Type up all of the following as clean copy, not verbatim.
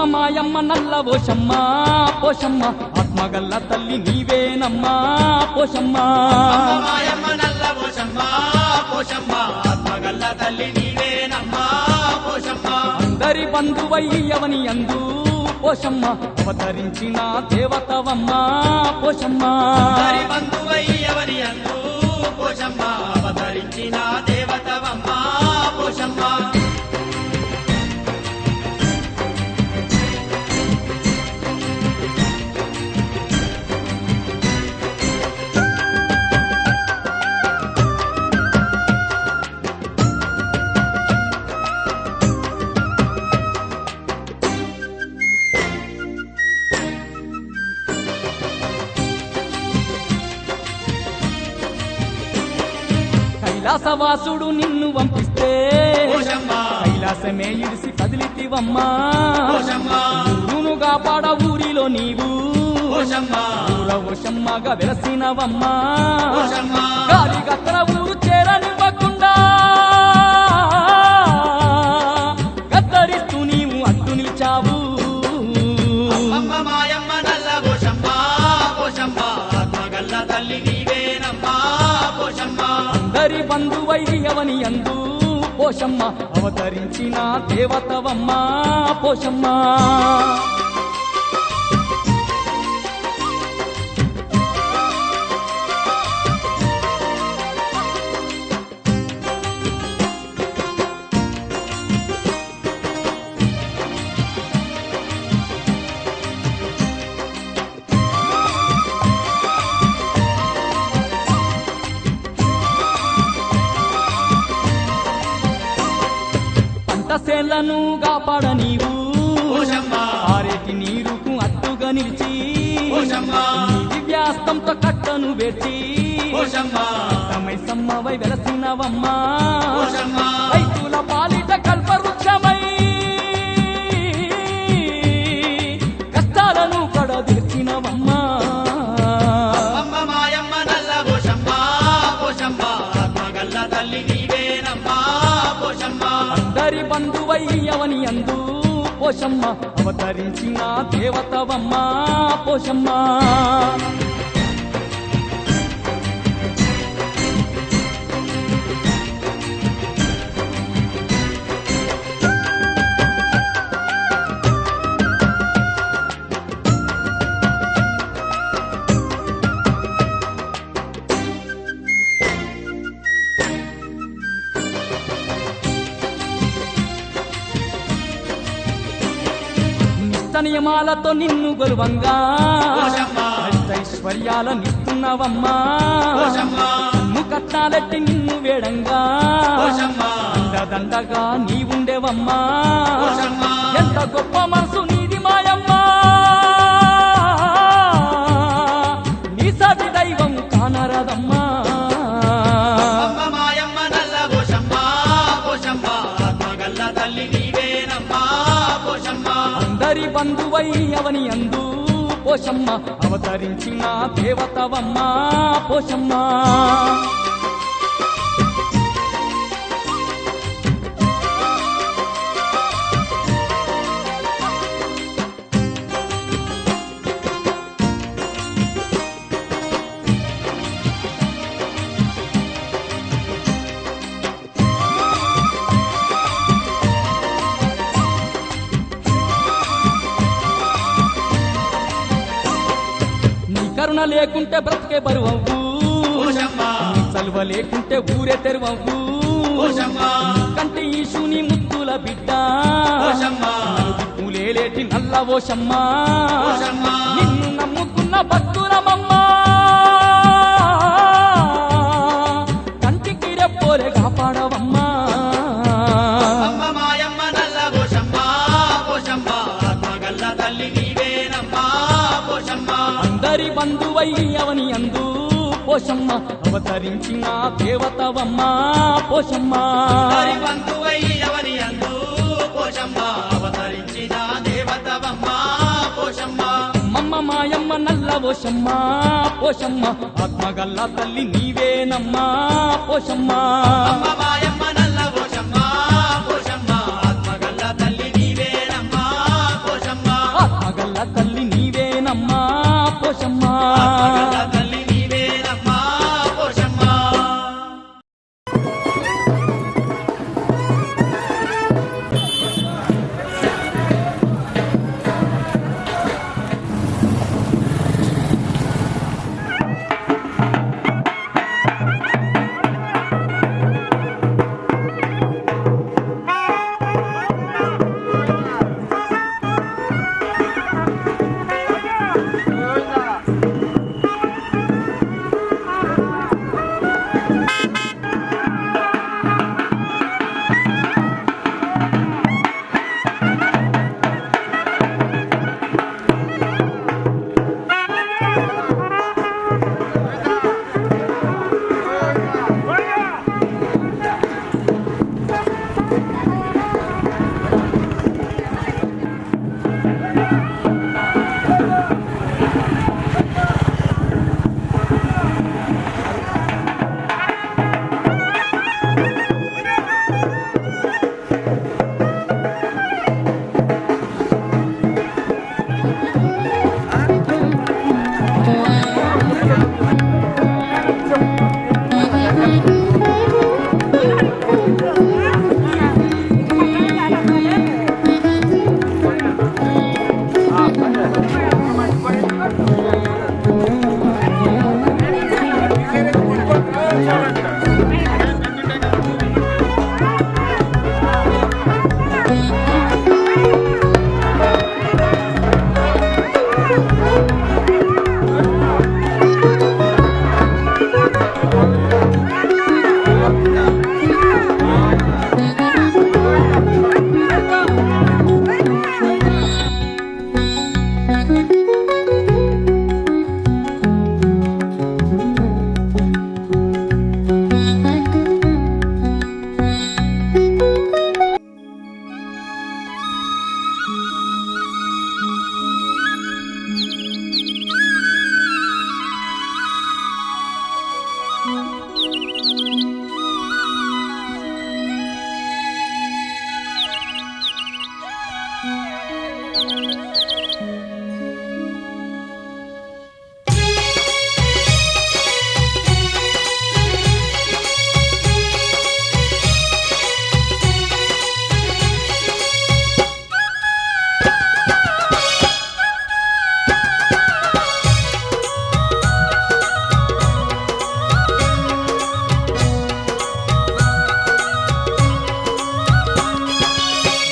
అమ్మమ్మ మాయమ్మ నల్ల పోషమ్మ పోషమ్మ ఆత్మగల్ల తల్లి నీవేనమ్మా పోషమ్మ మాయమ్మ నల్ల పోషమ్మ పోషమ్మ ఆత్మగల్ల తల్లి నీవేనమ్మా పోషమ్మ అందరి బంధువయ్యవని అందు పోషమ్మ అవతరించిన దేవతవమ్మ పోషమ్మ అందరి బంధువయ్యవని అందు పోషమ్మ అవతరించిన దేవతవమ్మ పోషమ్మ కైలాసవాసుడు నిన్ను పంపిస్తే పోషమ్మ కైలాసమే ఇడిసి కదిలితివమ్మా పోషమ్మ ఊరును కాపాడ ఊరిలో నీవు పోషమ్మ ఊరవశమ్మగా వెలసినవమ్మా పోషమ్మ గాలి గత్తర ఊరు చేరనివ్వకుండా గద్దరిస్తూ నీవు అడ్డు నిలిచావు అమ్మ మాయమ్మ నల్ల పోషమ్మ పోషమ్మ ఆత్మగల్ల తల్లి నీవేనమ్మా పోషమ్మ అందరి బంధువయ్యవని అందు పోషమ్మ అవతరించిన దేవతవమ్మ పోషమ్మ పంటసేళ్లను కాపాడ నీవు పోషమ్మ ఆరేటి నీరుకు అడ్డుగా నిలిచి పోషమ్మ నీ దివ్యాస్తంతో కట్టను వేచి పోషమ్మ సమ్మవై వెలసినవమ్మా పోషమ్మ రైతుల పాలిట కల్పవృక్షమై కష్టాలను కడదీర్చినవమ్మా అమ్మ మాయమ్మ నల్ల పోషమ్మ పోషమ్మ ఆత్మగల్ల తల్లి నీవేనమ్మా పోషమ్మ అందరి బంధువయ్యవని అందు పోషమ్మ అవతరించిన దేవతవమ్మ పోషమ్మ నియమాలతో నిన్ను గొలువంగా పోషమ్మ ఐశ్వర్యాలనిస్తున్నవమ్మా పోషమ్మ కట్నాలెట్టి నిన్ను వేడంగా పోషమ్మ దండగా నీవుండేవమ్మా పోషమ్మ ఎంత గొప్ప మనసు నీది మాయమ్మా నీ సాటి దైవం కానరదమ్మా అమ్మ మాయమ్మ నల్ల పోషమ్మ పోషమ్మ ఆత్మగల్ల తల్లి నీవేనమ్మా పోషమ్మ అందరి బంధువయ్యవని అందు పోషమ్మ అవతరించిన దేవతవమ్మ పోషమ్మ కరుణ లేకుంటే బ్రతికే బరువవు పోషమ్మ చలువ లేకుంటే ఊరే తెరువవు పోషమ్మ కంటి ఈశుని ముద్దుల బిడ్డ పోషమ్మ పూలేలేటి నల్ల ఓషమ్మ పోషమ్మ నిన్ను నమ్ముకున్న భక్తులమమ్మా కంటికి రెప్పోలే కాపాడవమ్మా అమ్మ మాయమ్మ నల్ల పోషమ్మ పోషమ్మ ఆత్మగల్ల తల్లి నీవేనమ్మా పోషమ్మ అందరి బంధువయ్యవని అందు పోషమ్మ అవతరించిన దేవతవమ్మ పోషమ్మ హరి బంధువయ్యవని అందు పోషమ్మ అవతరించిన దేవతవమ్మ పోషమ్మ మమ్మ మాయమ్మ నల్ల ఓషమ్మ పోషమ్మ ఆత్మగల్ల తల్లి నీవేనమ్మా పోషమ్మ అమ్మ మాయమ్మ నల్ల పోషమ్మ పోషమ్మ ఆత్మగల్ల తల్లి నీవేనమ్మా పోషమ్మ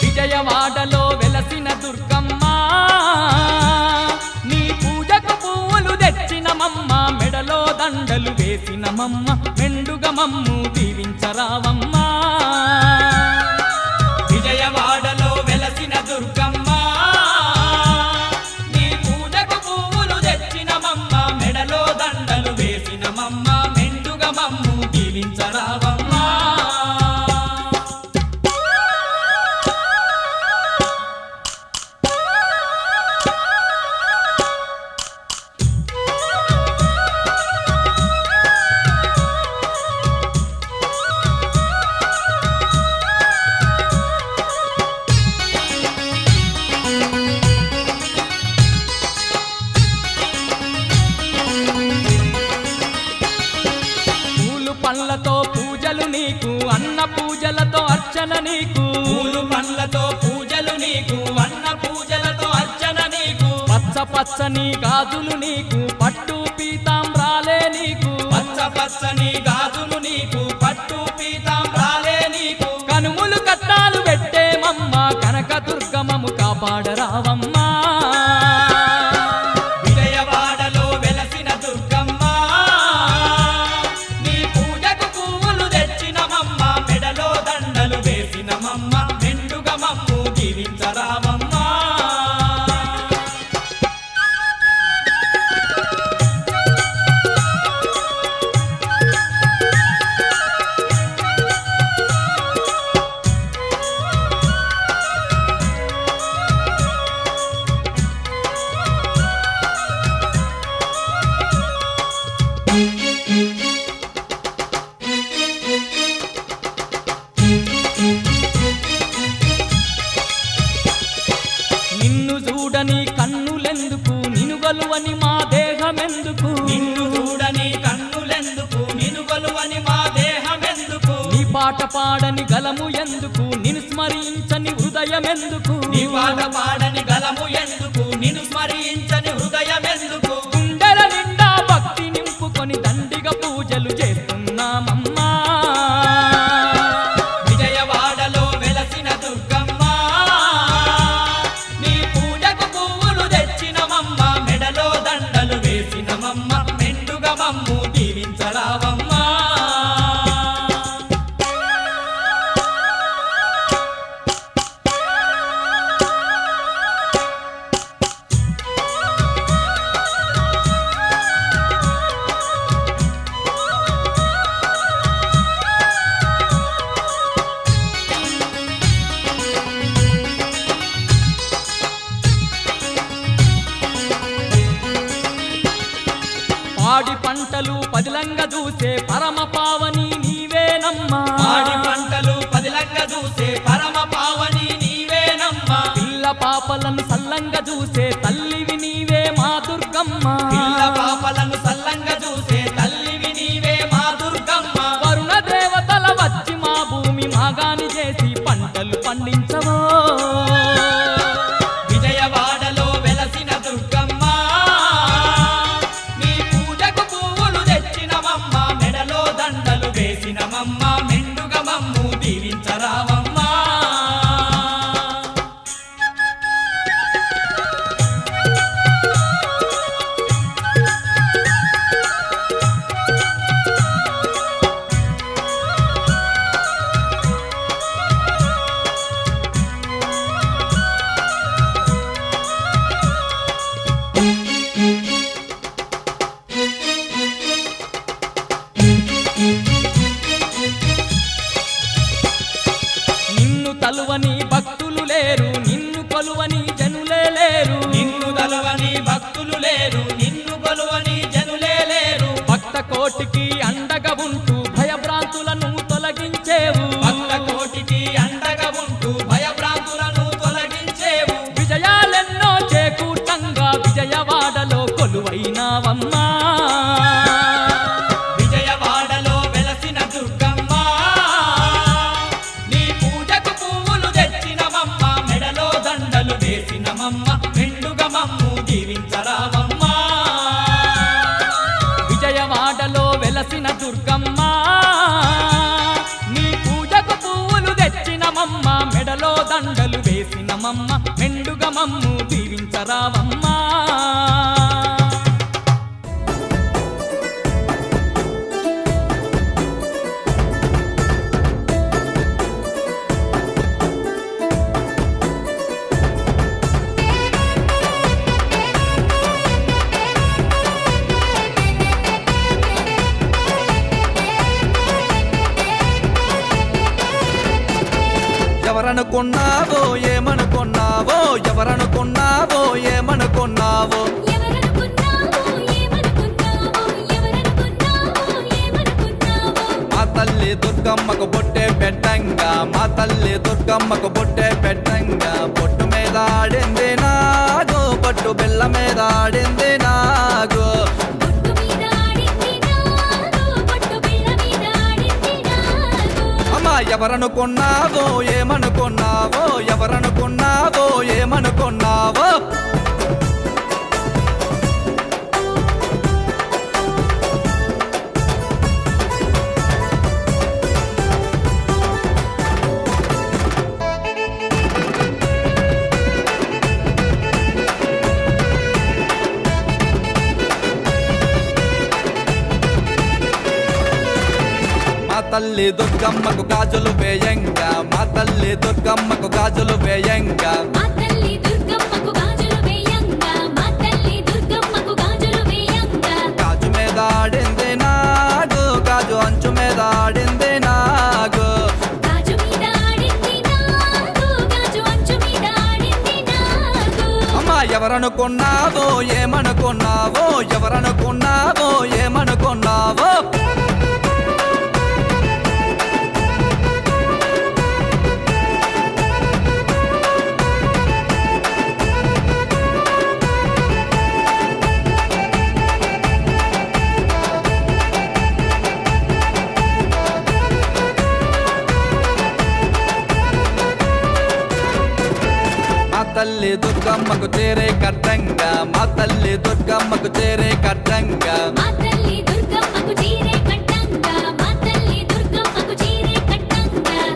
విజయవాడలో వెలసిన దుర్గమ్మ నీ పూజకు పువ్వులు తెచ్చినమమ్మ మెడలో దండలు వేసినమమ్మ మెండుగా మమ్ము దీవించరావమ్మా విజయవాడలో వెలసిన దుర్గమ్మ నీ పూజకు పువ్వులు తెచ్చినమమ్మ మెడలో దండలు వేసినమమ్మ మెండుగా మమ్ము దీవించరావమ్మా పండ్లతో పూజలు నీకు అన్న పూజలతో అర్చన నీకు పూలు పండ్లతో పూజలు నీకు అన్న పూజలతో అర్చన నీకు పచ్చ పచ్చని గాజులు నీకు పట్టు పీతాంబ్రాలే నీకు పచ్చ పచ్చని గాజులు నీకు పట్టు పీతాంబ్రాలే నీకు కనుములు కట్టాలు పెట్టేమమ్మ కనక దుర్గమము కాపాడరావమ్మా విజయవాడలో వెలసిన దుర్గమ్మ నీ పూజకు పువ్వులు తెచ్చినమమ్మ మెడలో దండలు వేసినమమ్మ మెండుగా మమ్ము దీవించరావమ్మా నిన్ను చూడని కన్నులెందుకు నిను గలువని మా దేహమెందుకు నిన్ను చూడని కన్నులెందుకు నిన్ను కొలువని మా దేహమెందుకు నీ పాట పాడని గలము ఎందుకు నిన్ను స్మరించని హృదయమెందుకు నీ పాట పాడని గలము ఎందుకు నిన్ను స్మరించని హృదయమెందుకు గుండెల నిండా భక్తి నింపుకొని దండిగా పూజలు చేస్తున్నామమ్మా విజయవాడలో వెలసిన దుర్గమ్మ నీ పూజకు పువ్వులు తెచ్చినమమ్మ మెడలో దండలు వేసినమమ్మ మెండుగా మమ్ము దీవించరావమ్మా పాడి పంటలు పదిలంగా చూసే పరమ పావని నీవేనమ్మా పాడి పంటలు పదిలంగా చూసే పరమ పావని నీవేనమ్మా పిల్ల పాపలను సల్లంగా చూసే తల్లివి నీవే మా దుర్గమ్మ పిల్ల పాపలను సల్లంగా చూసే తల్లివి నీవే మా దుర్గమ్మ వరుణ దేవతల వచ్చి మా భూమి మాగాని చేసి పంటలు పండించవో విజయవాడలో వెలసిన దుర్గమ్మ నీ పూజకు పువ్వులు తెచ్చినమమ్మ మెడలో దండలు వేసినమమ్మ మెండుగా మమ్ము దీవించరావమ్మా దండలు వేసినమమ్మ మెండుగా మమ్ము దీవించరావమ్మా ఎవరనుకున్నావో ఏమనుకున్నావో ఎవరనుకున్నావో ఏమనుకున్నావో మా తల్లి దుర్గమ్మకు బొట్టే పెట్టంగా మా తల్లి దుర్గమ్మకు బొట్టే పెట్టంగా బొట్టు మీద ఆడింది నాగో బొట్టు బిల్ల మీద ఆడింది నాగో అమ్మా ఎవరనుకున్నావో ఏమనుకున్నావో ఎవరనుకున్నావో ఏమనుకున్నావో మా తల్లి దుర్గమ్మకు గాజులు వేయంగా మా తల్లి దుర్గమ్మకు గాజులు వేయంగా గాజు మీద ఆడింది నాగు గాజు అంచు మీద ఆడింది నాగు అమ్మా ఎవరనుకున్నావో ఏమనుకున్నావో ఎవరనుకున్నావో ఏమనుకున్నావో మా తల్లి దుర్గమ్మకు చేరే కట్టంగా మా తల్లి దుర్గమ్మకు చేరే కట్టంగా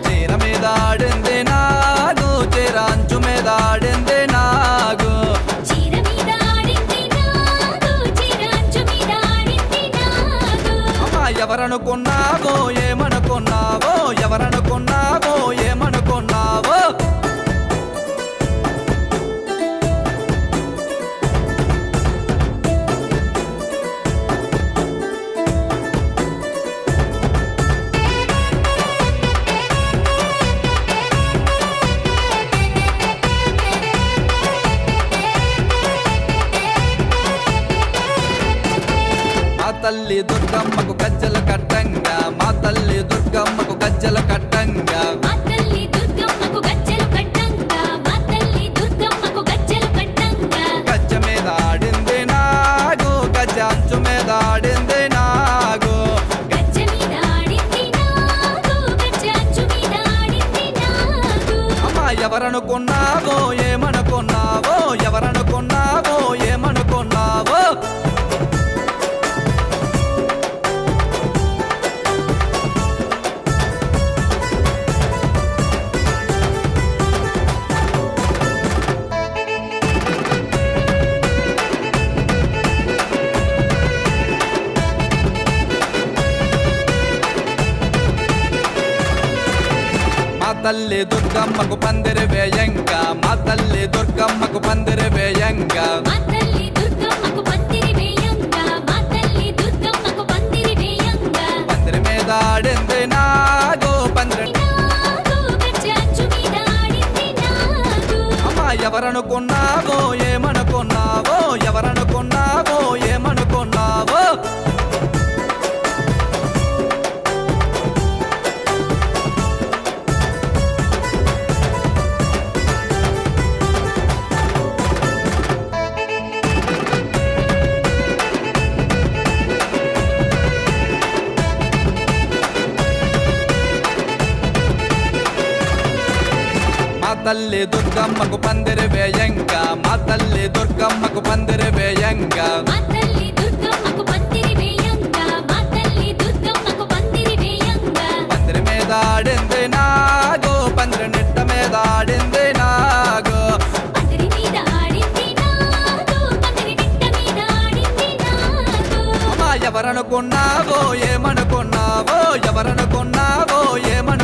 చీర మీద ఆడింది నాగు చీర అంచు మీద ఆడింది నాగు అమ్మా ఎవరనుకున్నావో ఏమనుకున్నావో ఎవరనుకున్నావో ఏమనుకున్నావో మా తల్లి దుర్గమ్మకు గజ్జలు కట్టంగా మా తల్లి దుర్గమ్మకు గజ్జలు కట్టంగా గజ్జ మీద ఆడింది నాగు గజ్జ అంచు మీద ఆడింది నాగు అమ్మా ఎవరనుకున్నావో ఏమనుకున్నావో ఎవరనుకున్నావో ఏమనుకున్నావో మా తల్లి దుర్గమ్మకు పందిరి వేయంగా మా తల్లి దుర్గమ్మకు పందిరి వేయంగా పందిరి మీద ఆడింది నాగు పందిరి అమ్మా ఎవరనుకున్నావో ఏమనుకున్నావో ఎవరనుకున్నావో ఏమనుకున్నావో మా తల్లి దుర్గమ్మకు పందిరి వేయంగా మా తల్లి దుర్గమ్మకు పందిరి వేయంగా పందిరి మీద ఆడింది నాగు పందిరి నిట్ట మీద మీద ఆడింది నాగు పందిరి మీద ఆడింది నాగు పందిరి బిడ్డ మీద ఆడింది నాగు అమ్మా ఎవరనుకున్నావో ఏమనుకున్నావో ఎవరనుకున్నావో ఏమనుకున్నావో